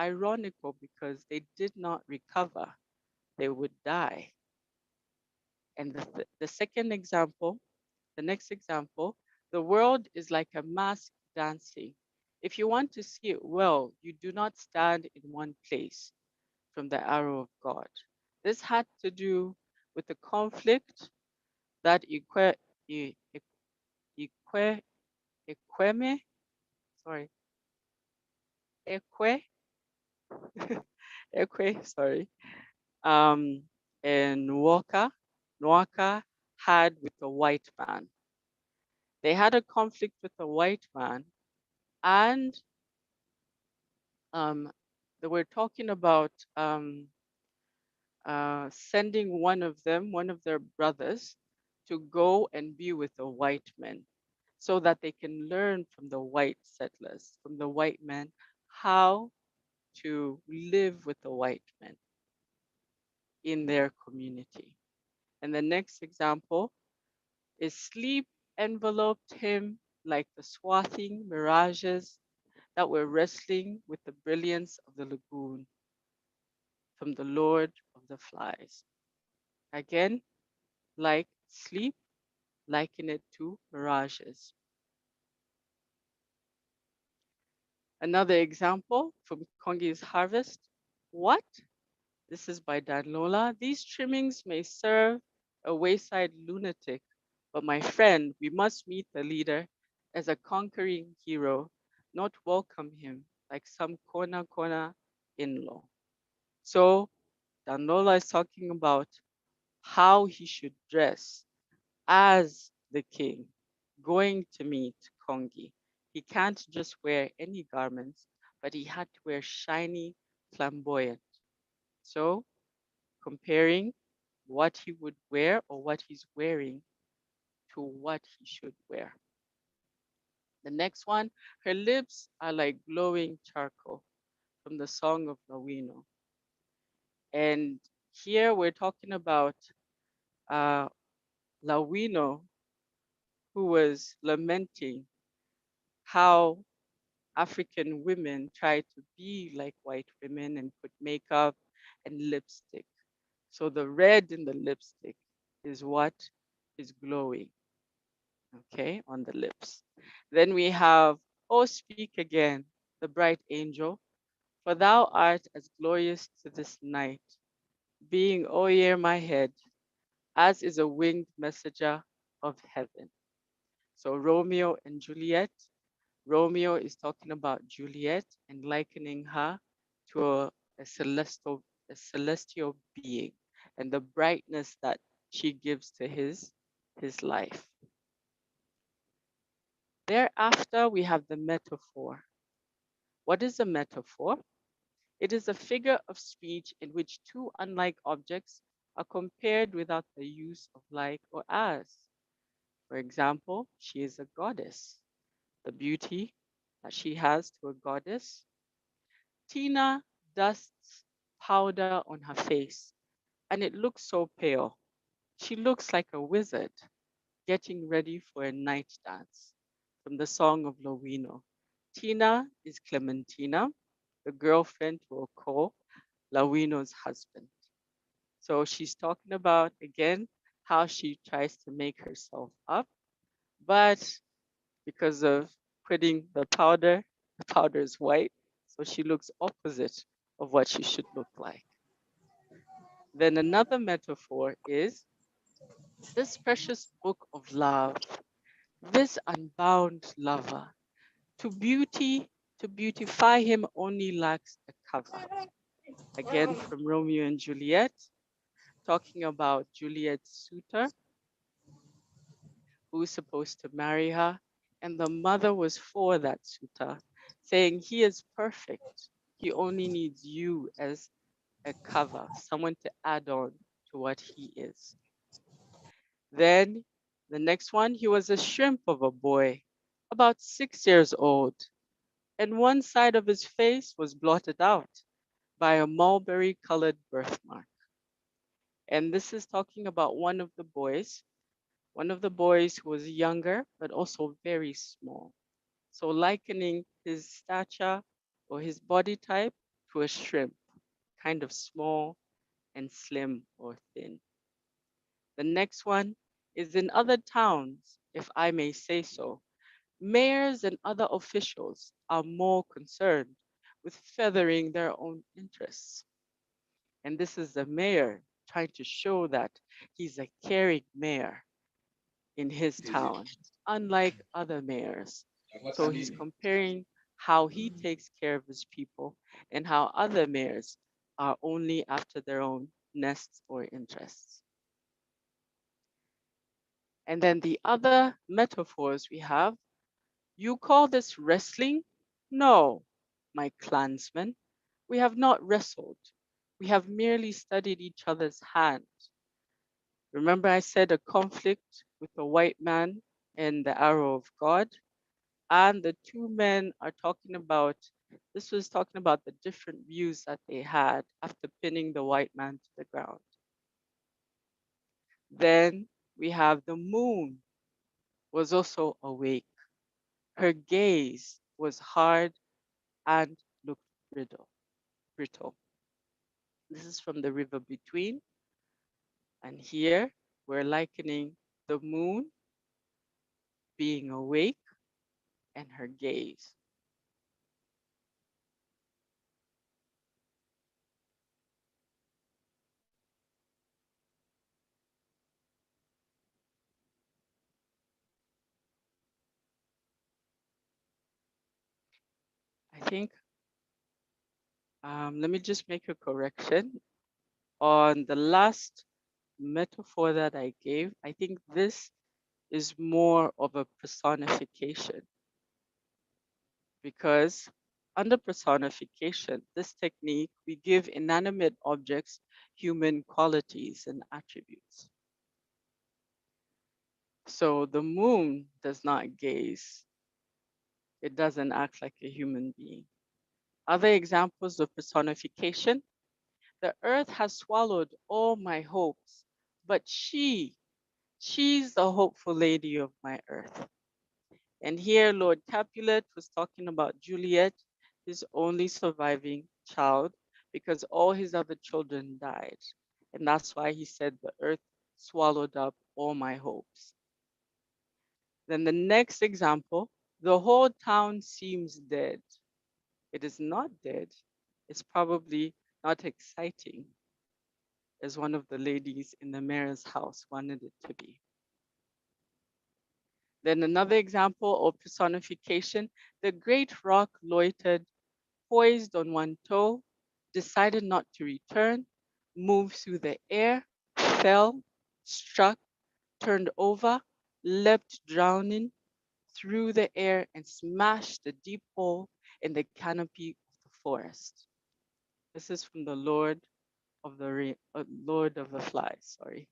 ironical because they did not recover, they would die. And the second example, the next example, the world is like a mask dancing. If you want to see it well, you do not stand in one place from the arrow of God. This had to do with the conflict that Eque, Equeme, sorry, Eque, Eque, sorry, um, and Nwaka had with the white man. They had a conflict with the white man, and um, they were talking about sending one of them, one of their brothers, to go and be with the white men so that they can learn from the white settlers, from the white men, how to live with the white men in their community. And the next example is sleep enveloped him like the swathing mirages that were wrestling with the brilliance of the lagoon from the Lord of the Flies. Again, like sleep, liken it to mirages. Another example from Kongi's Harvest. What? This is by Dan Lola. These trimmings may serve a wayside lunatic, but my friend, we must meet the leader as a conquering hero, not welcome him like some corner in-law. So Dan Lola is talking about how he should dress as the king going to meet Kongi. He can't just wear any garments, but he had to wear shiny, flamboyant. So, comparing what he would wear or what he's wearing to what he should wear. The next one, her lips are like glowing charcoal from the Song of Lawino. And here we're talking about uh, Lawino, who was lamenting how African women try to be like white women and put makeup and lipstick. So the red in the lipstick is what is glowing, okay, on the lips. Then we have, oh, speak again, the bright angel, for thou art as glorious to this night, being o'er my head, as is a winged messenger of heaven. So Romeo and Juliet. Romeo is talking about Juliet and likening her to a celestial being and the brightness that she gives to his life. Thereafter, we have the metaphor. What is a metaphor? It is a figure of speech in which two unlike objects are compared without the use of like or as. For example, she is a goddess. The beauty that she has to a goddess. Tina dusts powder on her face, and it looks so pale. She looks like a wizard getting ready for a night dance. From the Song of Lowino. Tina is Clementina, the girlfriend to Oko, Lawino's husband. So she's talking about, again, how she tries to make herself up, but because of putting the powder is white, so she looks opposite of what she should look like. Then another metaphor is this precious book of love, this unbound lover. To beauty, to beautify him only lacks a cover. Again, from Romeo and Juliet, talking about Juliet's suitor who's supposed to marry her. And the mother was for that suitor, saying, he is perfect. He only needs you as a cover, someone to add on to what he is. Then the next one, he was a shrimp of a boy, about 6 years old, and one side of his face was blotted out by a mulberry colored birthmark. And this is talking about one of the boys who was younger, but also very small. So likening his stature or his body type to a shrimp, kind of small and slim or thin. The next one is in other towns, if I may say so. Mayors and other officials are more concerned with feathering their own interests. And this is the mayor trying to show that he's a caring mayor in his town, unlike other mayors. So he's comparing how he takes care of his people and how other mayors are only after their own nests or interests. And then the other metaphors we have, you call this wrestling? No, my clansmen, we have not wrestled. We have merely studied each other's hand. Remember, I said a conflict with a white man and the arrow of God? And the two men are talking about, this was talking about the different views that they had after pinning the white man to the ground. Then we have the moon was also awake. Her gaze was hard and looked brittle. brittle. This is from the river between. And here we're likening the moon being awake and her gaze. I think, let me just make a correction. On the last metaphor that I gave, I think this is more of a personification because under personification, this technique, we give inanimate objects human qualities and attributes. So the moon does not gaze, it doesn't act like a human being. Other examples of personification, the earth has swallowed all my hopes, but she's the hopeful lady of my earth. And here, Lord Capulet was talking about Juliet, his only surviving child, because all his other children died. And that's why he said, the earth swallowed up all my hopes. Then the next example, the whole town seems dead. It is not dead. It's probably not exciting as one of the ladies in the mayor's house wanted it to be. Then another example of personification, the great rock loitered, poised on one toe, decided not to return, moved through the air, fell, struck, turned over, leapt drowning through the air and smashed a deep hole in the canopy of the forest. This is from the Lord of the Flies, sorry.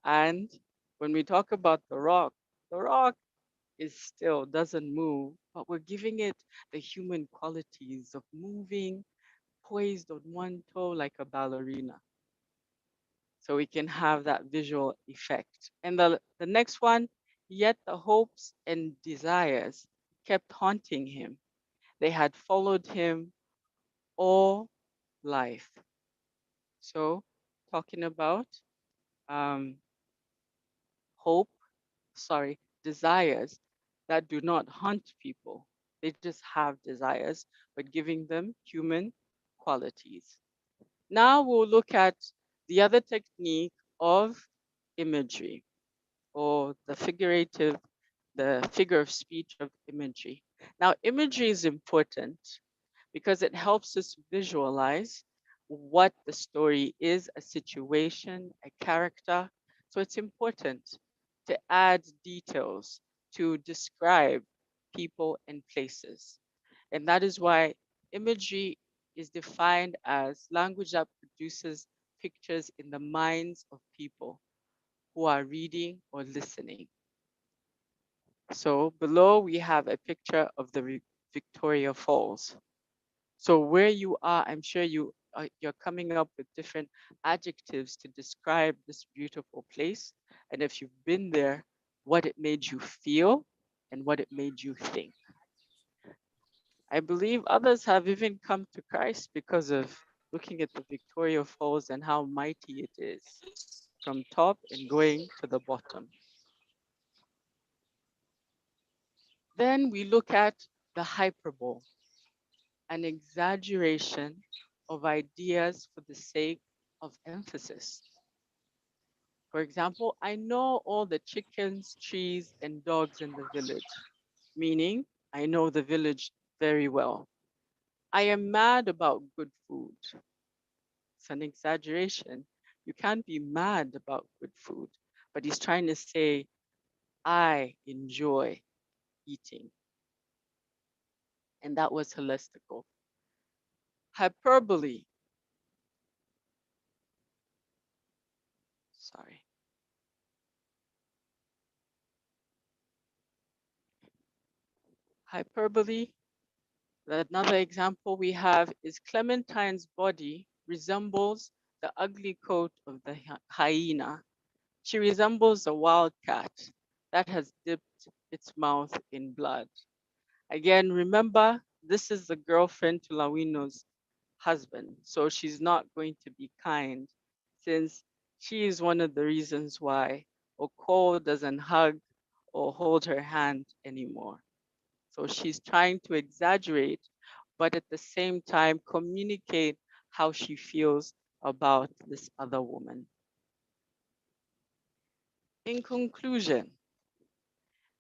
And when we talk about the rock is still, doesn't move, but we're giving it the human qualities of moving, poised on one toe like a ballerina. So we can have that visual effect. And the next one, yet the hopes and desires kept haunting him. They had followed him all life. So talking about um, hope, sorry, desires that do not hunt people. They just have desires, but giving them human qualities. Now we'll look at the other technique of imagery or the figure of speech of imagery. Now, imagery is important because it helps us visualize what the story is, a situation, a character. So it's important to add details to describe people and places. And that is why imagery is defined as language that produces pictures in the minds of people who are reading or listening. So below we have a picture of the Victoria Falls. So where you are, I'm sure you're coming up with different adjectives to describe this beautiful place. And if you've been there, what it made you feel and what it made you think. I believe others have even come to Christ because of looking at the Victoria Falls and how mighty it is from top and going to the bottom. Then we look at the hyperbole, an exaggeration of ideas for the sake of emphasis. For example, I know all the chickens, trees, and dogs in the village, meaning I know the village very well. I am mad about good food. It's an exaggeration. You can't be mad about good food, but he's trying to say, I enjoy eating. And that was holistical. Hyperbole, sorry. Hyperbole, another example we have is Clementine's body resembles the ugly coat of the hyena. She resembles a wild cat that has dipped its mouth in blood. Again, remember, this is the girlfriend to Lawino's husband, so she's not going to be kind since she is one of the reasons why Oko doesn't hug or hold her hand anymore. So she's trying to exaggerate, but at the same time communicate how she feels about this other woman. In conclusion,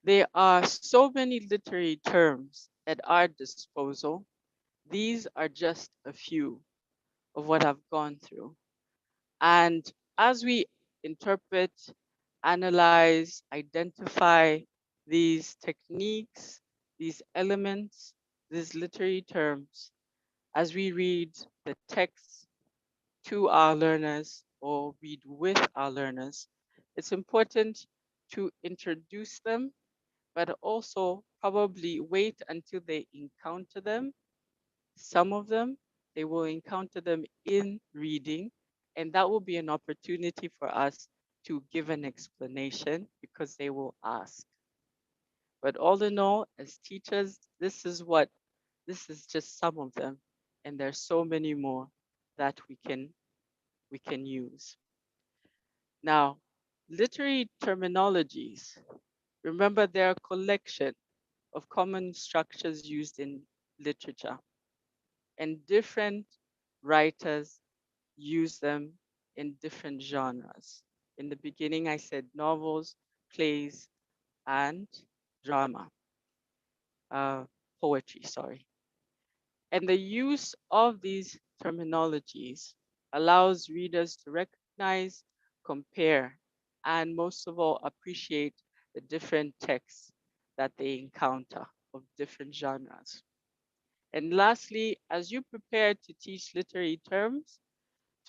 there are so many literary terms at our disposal. These are just a few of what I've gone through. And as we interpret, analyze, identify these techniques, these elements, these literary terms, as we read the text to our learners or read with our learners, it's important to introduce them, but also probably wait until they encounter them. Some of them, they will encounter them in reading, and that will be an opportunity for us to give an explanation because they will ask. But all in all, as teachers, this is just some of them, and there's so many more that we can use. Now, literary terminologies. Remember, they're a collection of common structures used in literature, and different writers use them in different genres. In the beginning, I said novels, plays, and drama, poetry, sorry. And the use of these terminologies allows readers to recognize, compare, and most of all, appreciate the different texts that they encounter of different genres. And lastly, as you prepare to teach literary terms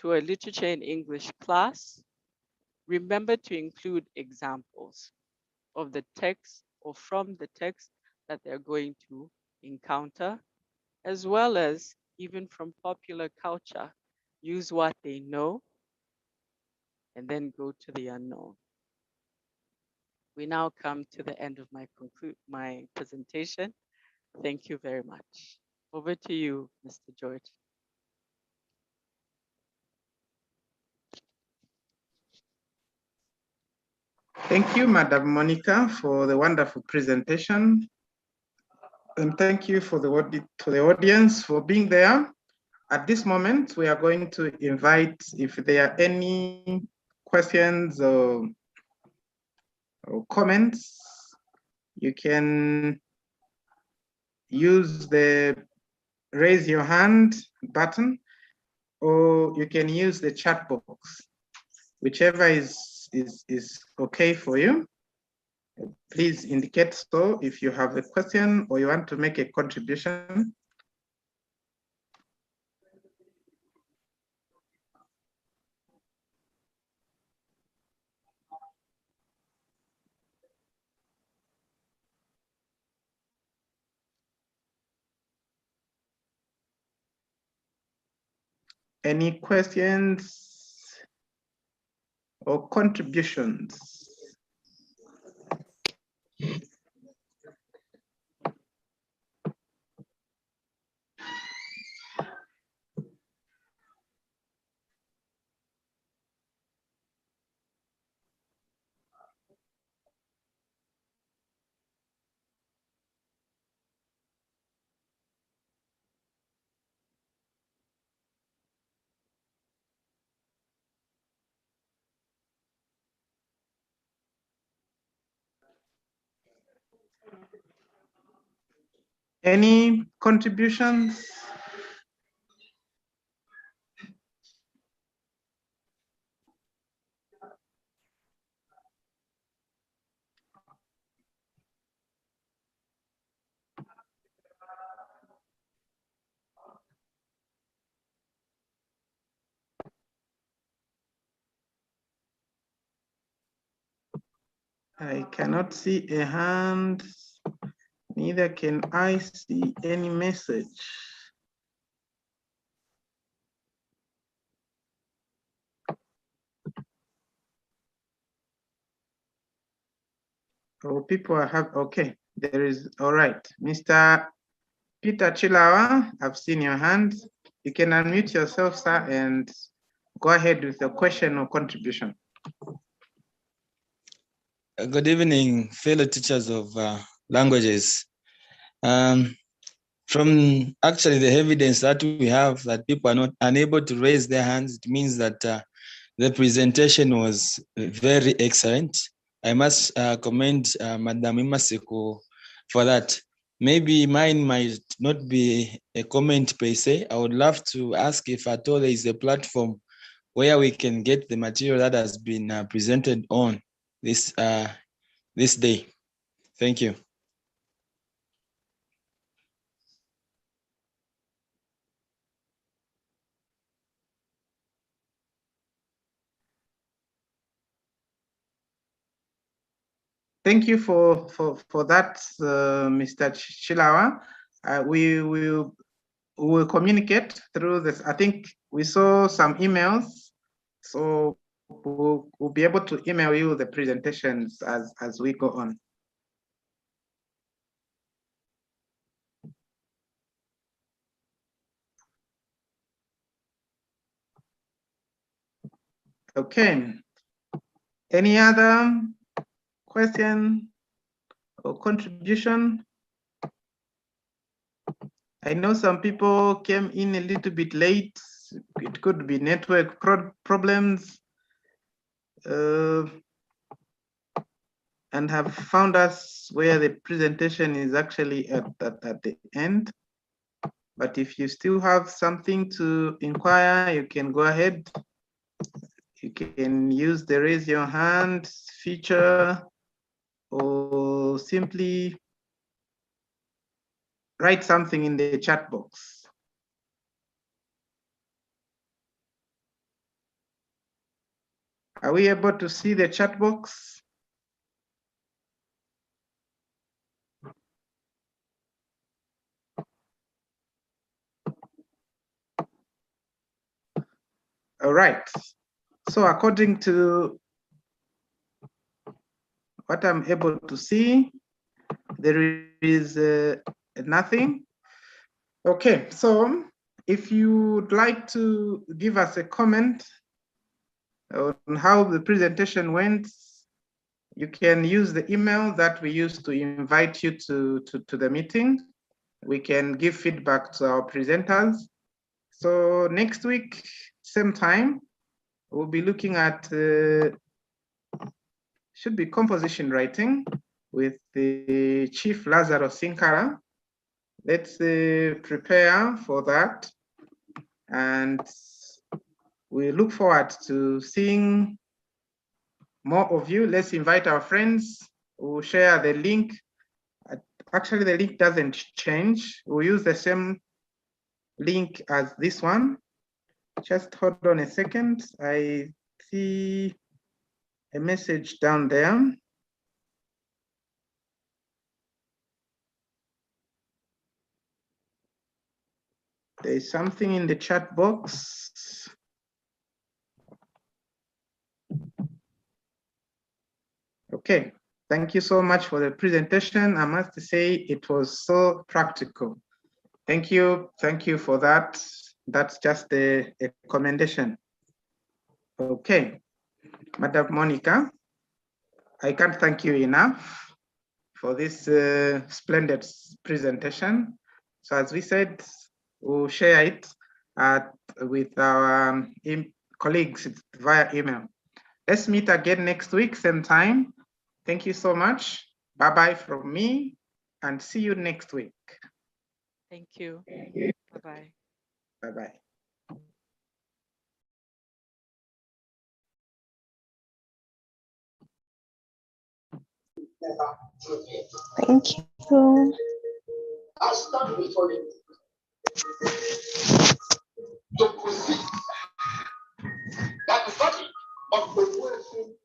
to a literature and English class, remember to include examples of the text or from the text that they're going to encounter, as well as even from popular culture. Use what they know and then go to the unknown. We now come to the end of my presentation. Thank you very much. Over to you, Mr. George. Thank you, Madam Monica, for the wonderful presentation. And thank you for to the audience for being there. At this moment, we are going to invite if there are any questions or comments, you can use the raise your hand button, or you can use the chat box, whichever is okay for you. Please indicate so if you have a question or you want to make a contribution. Any questions or contributions? Any contributions? I cannot see a hand, neither can I see any message. Oh, people have, okay, there is, all right. Mr. Peter Chilawa, I've seen your hand. You can unmute yourself, sir, and go ahead with your question or contribution. Good evening, fellow teachers of languages. From actually the evidence that we have that people are not unable to raise their hands, it means that the presentation was very excellent. I must commend Madam Imaseko for that. Maybe mine might not be a comment per se. I would love to ask if at all there is a platform where we can get the material that has been presented on this day. Thank you. Thank you for that, Mr. Chilawa. We will communicate through this. I think we saw some emails, so we'll be able to email you the presentations as we go on. Okay. Any other question or contribution? I know some people came in a little bit late. It could be network problems and have found us where the presentation is actually at the end. But if you still have something to inquire, you can go ahead. You can use the raise your hand feature or simply write something in the chat box. Are we able to see the chat box? All right. So according to what I'm able to see, there is nothing. Okay, so if you would like to give us a comment on how the presentation went, you can use the email that we used to invite you to the meeting. We can give feedback to our presenters. So next week, same time, we'll be looking at, should be composition writing with the Chief Lazaro Sinkara. Let's prepare for that. And we look forward to seeing more of you. Let's invite our friends. We'll share the link. Actually, the link doesn't change. We'll use the same link as this one. Just hold on a second. I see a message down there. There's something in the chat box. Okay, thank you so much for the presentation. I must say it was so practical. Thank you for that. That's just a commendation. Okay, Madam Monica, I can't thank you enough for this splendid presentation. So as we said, we'll share it with our colleagues via email. Let's meet again next week, same time. Thank you so much. Bye-bye from me, and see you next week. Thank you. Bye-bye. Bye-bye. Thank you. I stand before you to proceed that the body of the person